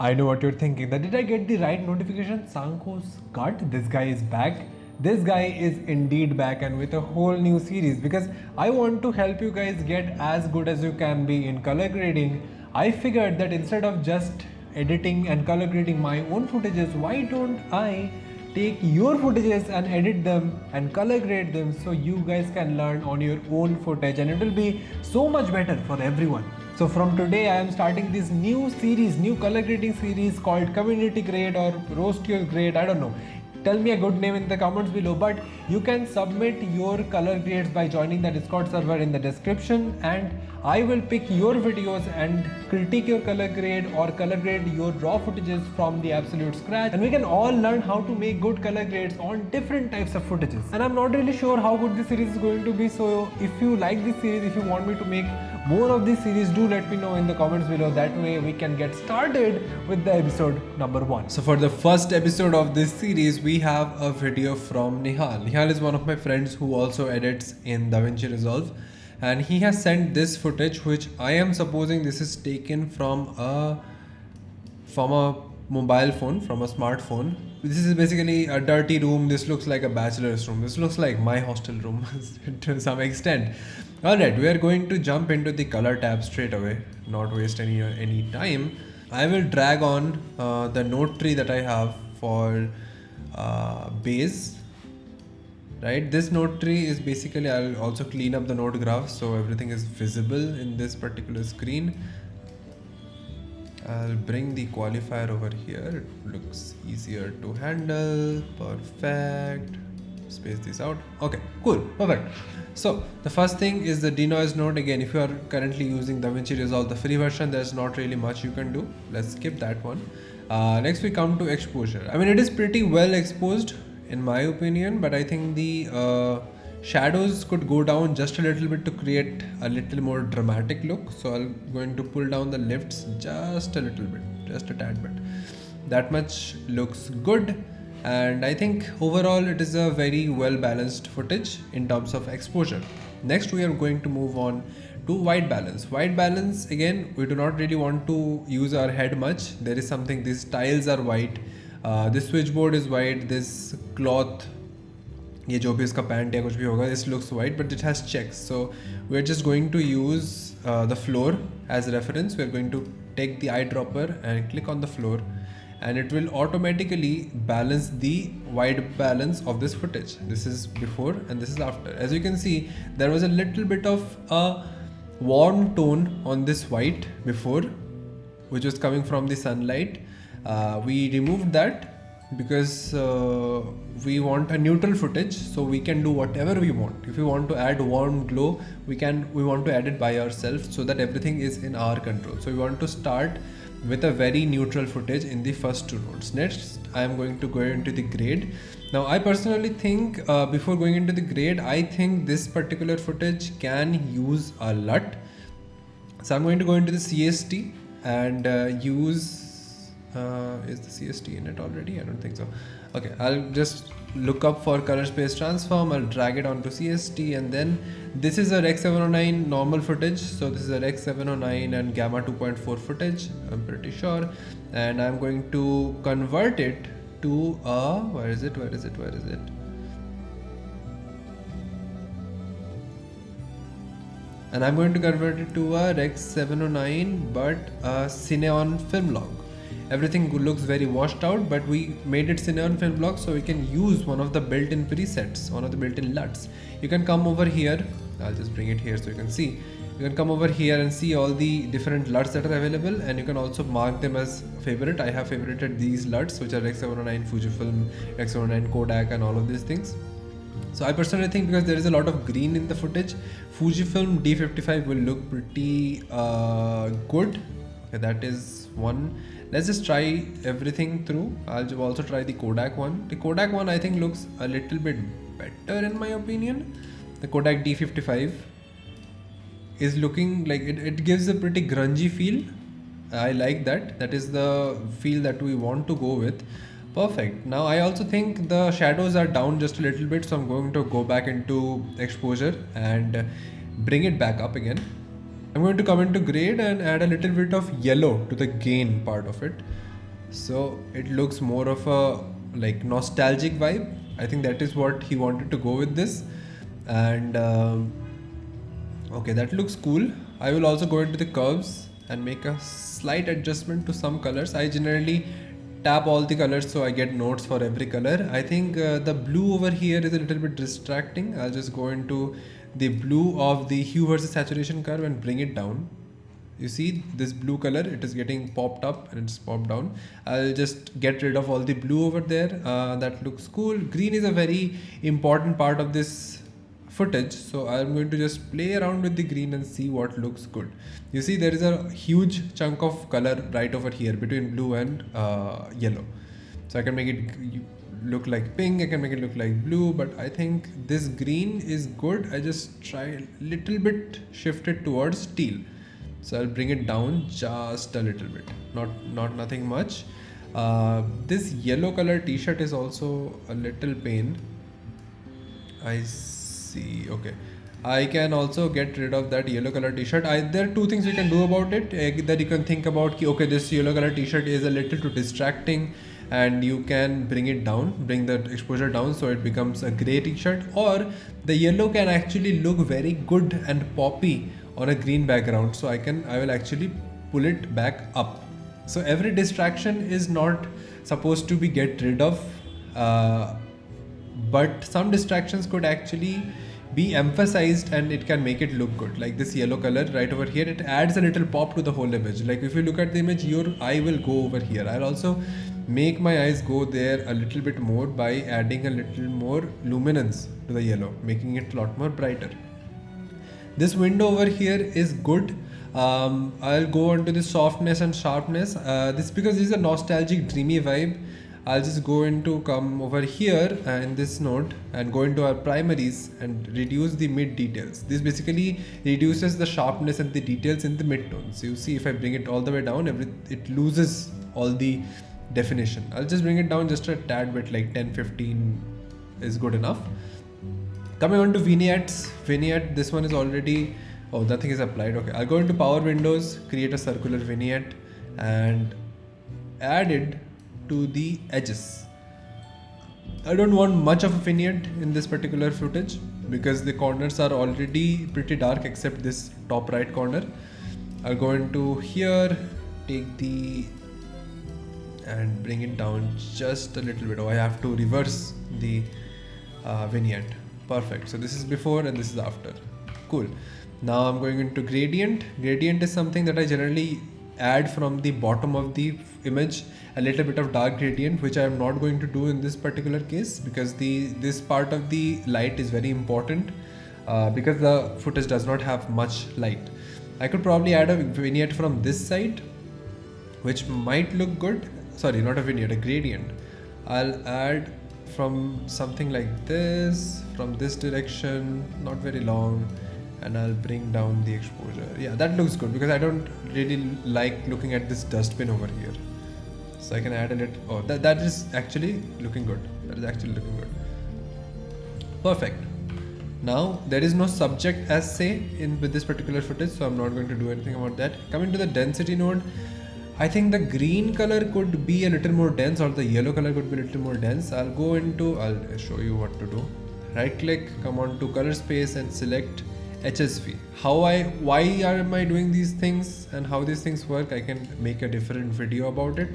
I know what you're thinking, that did I get the right notification? Sanko's cut, this guy is back. This guy is indeed back and with a whole new series, because I want to help you guys get as good as you can be in color grading. I figured that instead of just editing and color grading my own footages, why don't I take your footages and edit them and color grade them so you guys can learn on your own footage, and it will be so much better for everyone. So from today I am starting this new series, new color grading series called Community Grade or Roast Your Grade, I don't know. Tell me a good name in the comments below, but you can submit your color grades by joining the Discord server in the description, and I will pick your videos and critique your color grade or color grade your raw footages from the absolute scratch, and we can all learn how to make good color grades on different types of footages. And I'm not really sure how good this series is going to be, so if you like this series, if you want me to make more of this series, do let me know in the comments below. That way we can get started with the episode number 1. So for the first episode of this series, we have a video from Nihal. Nihal is one of my friends who also edits in DaVinci Resolve, and he has sent this footage, which I am supposing this is taken from a mobile phone, from a smartphone. This is basically a dirty room. This looks like a bachelor's room. This looks like my hostel room to some extent. Alright, we are going to jump into the color tab straight away, not waste any time. I will drag on the node tree that I have for base. Right, this node tree is basically, I'll also clean up the node graph so everything is visible in this particular screen. I'll bring the qualifier over here. It looks easier to handle. Perfect. Space this out. Okay, cool, perfect. So the first thing is the denoise node. Again, if you are currently using DaVinci Resolve, the free version, there's not really much you can do. Let's skip that one. Next we come to exposure. I mean, it is pretty well exposed in my opinion, but I think the shadows could go down just a little bit to create a little more dramatic look. So I'm going to pull down the lifts just a little bit, just a tad bit. That much looks good. And I think overall it is a very well balanced footage in terms of exposure. Next we are going to move on to white balance. White balance, again, we do not really want to use our head much. There is something, these tiles are white, this switchboard is white, this cloth, ये जो भी इसका pant या कुछ भी होगा, this looks white but it has checks. So we're just going to use the floor as reference. We're going to take the eyedropper and click on the floor, and it will automatically balance the white balance of this footage. This is before and this is after. As you can see, there was a little bit of a warm tone on this white before, which was coming from the sunlight. We removed that because we want a neutral footage, so we can do whatever we want. If we want to add warm glow, we want to add it by ourselves so that everything is in our control. So we want to start with a very neutral footage in the first two nodes. Next, I am going to go into the grade. Now, I personally think before going into the grade, I think this particular footage can use a LUT. So I'm going to go into the CST and use, is the CST in it already? I don't think so. Okay, I'll just look up for color space transform. I'll drag it onto CST, and then this is a Rec 709 normal footage. So this is a Rec 709 and Gamma 2.4 footage, I'm pretty sure. And I'm going to convert it to a, where is it? And I'm going to convert it to a Rec 709 but a Cineon film log. Everything looks very washed out, but we made it Cineon film log so we can use one of the built-in presets, one of the built-in LUTs. You can come over here, I'll just bring it here so you can see. You can come over here and see all the different LUTs that are available, and you can also mark them as favorite. I have favorited these LUTs, which are Rec 709 Fujifilm, Rec 709 Kodak and all of these things. So I personally think because there is a lot of green in the footage, Fujifilm D55 will look pretty good. Okay, that is one. Let's just try everything through. I'll also try the Kodak one. The Kodak one I think looks a little bit better in my opinion. The Kodak D55 is looking like it gives a pretty grungy feel. I like that. That is the feel that we want to go with. Perfect. Now I also think the shadows are down just a little bit, so I'm going to go back into exposure and bring it back up again. I'm going to come into grade and add a little bit of yellow to the gain part of it. So it looks more of a like nostalgic vibe. I think that is what he wanted to go with this. And okay, that looks cool. I will also go into the curves and make a slight adjustment to some colors. I generally tap all the colors so I get notes for every color. I think the blue over here is a little bit distracting. I'll just go into the blue of the hue versus saturation curve and bring it down. You see this blue color, it is getting popped up and it's popped down. I'll just get rid of all the blue over there. That looks cool. Green is a very important part of this footage, so I'm going to just play around with the green and see what looks good. You see there is a huge chunk of color right over here between blue and yellow, so I can make it look like pink, I can make it look like blue, but I think this green is good. I just try a little bit, shift it towards teal, so I'll bring it down just a little bit, not nothing much. This yellow color t-shirt is also a little pain. I see. Okay, I can also get rid of that yellow color t-shirt. There are two things we can do about it. That you can think about, okay, this yellow color t-shirt is a little too distracting, and you can bring it down, bring the exposure down so it becomes a gray t-shirt, or the yellow can actually look very good and poppy on a green background, so I will actually pull it back up. So every distraction is not supposed to be get rid of, but some distractions could actually be emphasized and it can make it look good. Like this yellow color right over here, it adds a little pop to the whole image. Like if you look at the image, your eye will go over here. I'll also make my eyes go there a little bit more by adding a little more luminance to the yellow, making it a lot more brighter. This window over here is good. I'll go on to the softness and sharpness. This because this is a nostalgic dreamy vibe. I'll just go into come over here in this node and go into our primaries and reduce the mid details. This basically reduces the sharpness and the details in the midtones. You see if I bring it all the way down, it loses all the definition. I'll just bring it down just a tad bit, like 10-15 is good enough. Coming on to vignettes. Vignette, this one is already, oh, nothing is applied. Okay, I'll go into power windows, create a circular vignette and add it to the edges. I don't want much of a vignette in this particular footage because the corners are already pretty dark except this top right corner. I'll go into here, take the and bring it down just a little bit. Oh, I have to reverse the vignette. Perfect. So this is before and this is after. Cool. Now I'm going into gradient. Gradient is something that I generally add from the bottom of the image, a little bit of dark gradient, which I am not going to do in this particular case because this part of the light is very important because the footage does not have much light. I could probably add a vignette from this side, which might look good. Sorry, not a vignette, a gradient. I'll add from something like this, from this direction, not very long, and I'll bring down the exposure. Yeah, that looks good because I don't really like looking at this dustbin over here. So I can add a little, oh, that is actually looking good. That is actually looking good. Perfect. Now there is no subject as say with this particular footage, so I'm not going to do anything about that. Coming to the density node, I think the green color could be a little more dense or the yellow color could be a little more dense. I'll show you what to do. Right click, come on to color space and select HSV. Why am I doing these things and how these things work, I can make a different video about it.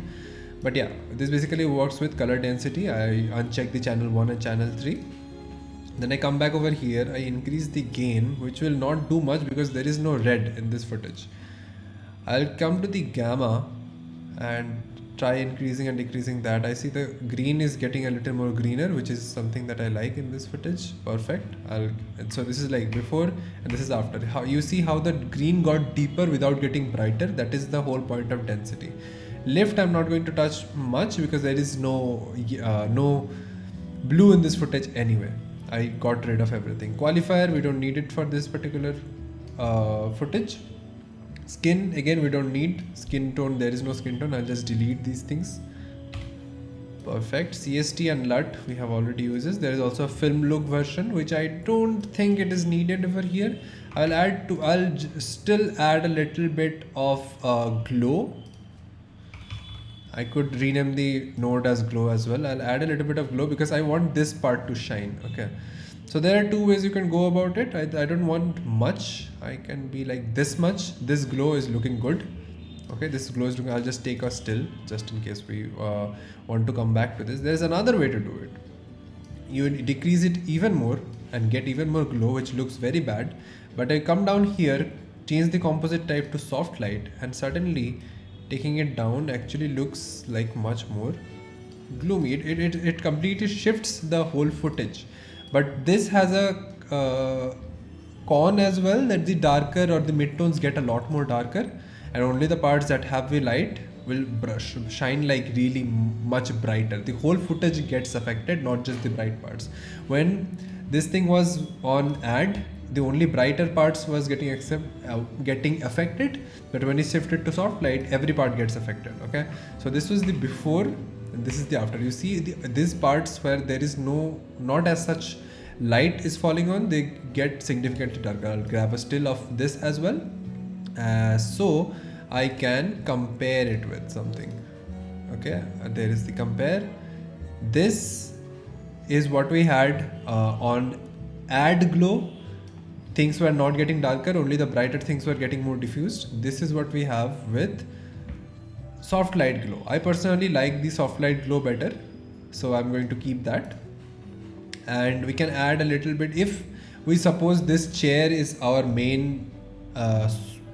But yeah, this basically works with color density. I uncheck the channel 1 and channel 3. Then I come back over here, I increase the gain, which will not do much because there is no red in this footage. I'll come to the gamma and try increasing and decreasing that. I see the green is getting a little more greener, which is something that I like in this footage. Perfect. So this is like before and this is after. How you see how the green got deeper without getting brighter. That is the whole point of density. Lift I'm not going to touch much because there is no blue in this footage anyway. I got rid of everything. Qualifier, we don't need it for this particular footage. Skin, again we don't need. Skin tone, there is no skin tone. I'll just delete these things. Perfect. CST and LUT we have already uses. There is also a film look version, which I don't think it is needed over here. I'll still add a little bit of glow. I could rename the node as glow as well. I'll add a little bit of glow because I want this part to shine. Okay. So there are two ways you can go about it. I don't want much. I can be like this much. This glow is looking good. Okay, this glow is looking, I'll just take a still just in case we want to come back to this. There's another way to do it. You decrease it even more and get even more glow, which looks very bad. But I come down here, change the composite type to soft light, and suddenly taking it down actually looks like much more gloomy. It completely shifts the whole footage. But this has a con as well, that the darker or the midtones get a lot more darker, and only the parts that have the light will shine like really much brighter. The whole footage gets affected, not just the bright parts. When this thing was on ad, the only brighter parts was getting affected, but when you shift it to soft light, every part gets affected. Okay, so this was the before and this is the after. You see these parts where there is not as such light is falling on, they get significantly darker. I'll grab a still of this as well, so I can compare it with something. Okay, there is the compare. This is what we had on ad glow. Things were not getting darker, only the brighter things were getting more diffused. This is what we have with soft light glow. I personally like the soft light glow better, so I'm going to keep that. And we can add a little bit, if we suppose this chair is our main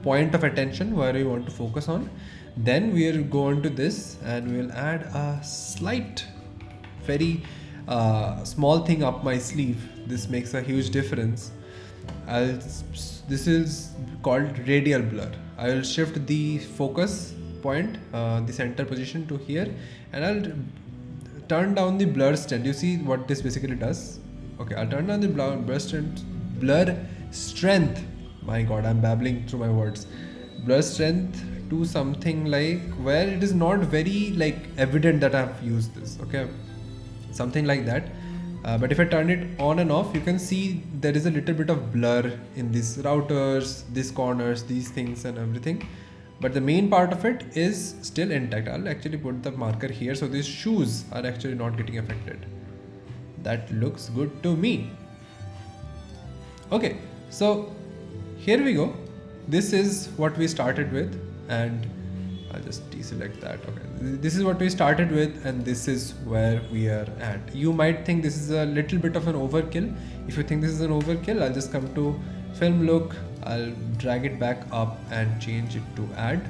point of attention where we want to focus on, then we'll go on to this and we'll add a slight, very small thing up my sleeve. This makes a huge difference. This is called radial blur. I will shift the focus point, the center position to here, and I'll turn down the blur strength. You see what this basically does? Okay, I'll turn down the blur strength. My god, I'm babbling through my words. Blur strength to something like where it is not very like evident that I've used this. Okay, something like that. But if I turn it on and off, you can see there is a little bit of blur in these routers, these corners, these things and everything. But the main part of it is still intact. I'll actually put the marker here, so these shoes are actually not getting affected. That looks good to me. Okay, so here we go. This is what we started with, and I'll just deselect that. Okay, this is what we started with, and this is where we are at. You might think this is a little bit of an overkill. If you think this is an overkill, I'll just come to film look, I'll drag it back up and change it to add.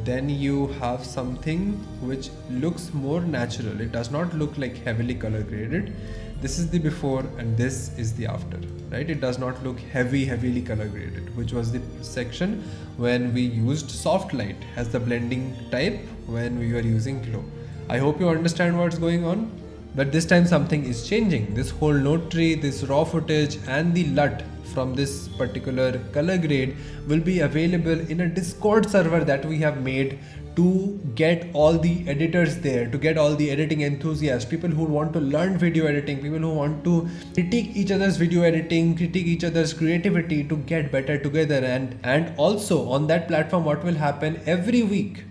Then you have something which looks more natural. It does not look like heavily color graded. This is the before and this is the after, right? It does not look heavily color graded, which was the section when we used soft light as the blending type when we were using glow. I hope you understand what's going on, but this time something is changing. This whole node tree, this raw footage and the LUT from this particular color grade will be available in a Discord server that we have made to get all the editors there, to get all the editing enthusiasts, people who want to learn video editing, people who want to critique each other's video editing, critique each other's creativity to get better together. And also on that platform, what will happen every week,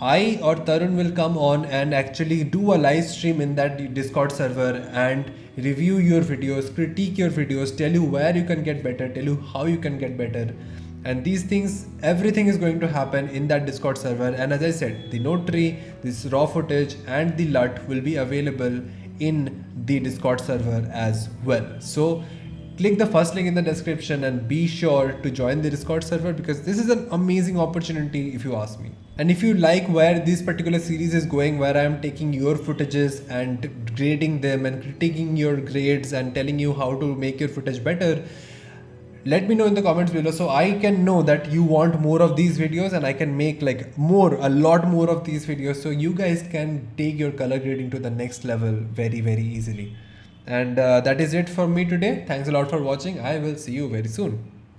I or Tarun will come on and actually do a live stream in that Discord server and review your videos, critique your videos, tell you where you can get better, tell you how you can get better. And these things, everything is going to happen in that Discord server. And as I said, the node tree, this raw footage and the LUT will be available in the Discord server as well. So click the first link in the description and be sure to join the Discord server, because this is an amazing opportunity if you ask me. And if you like where this particular series is going, where I am taking your footages and grading them and critiquing your grades and telling you how to make your footage better, let me know in the comments below so I can know that you want more of these videos, and I can make like a lot more of these videos, so you guys can take your color grading to the next level very easily. And that is it for me today. Thanks a lot for watching. I will see you very soon.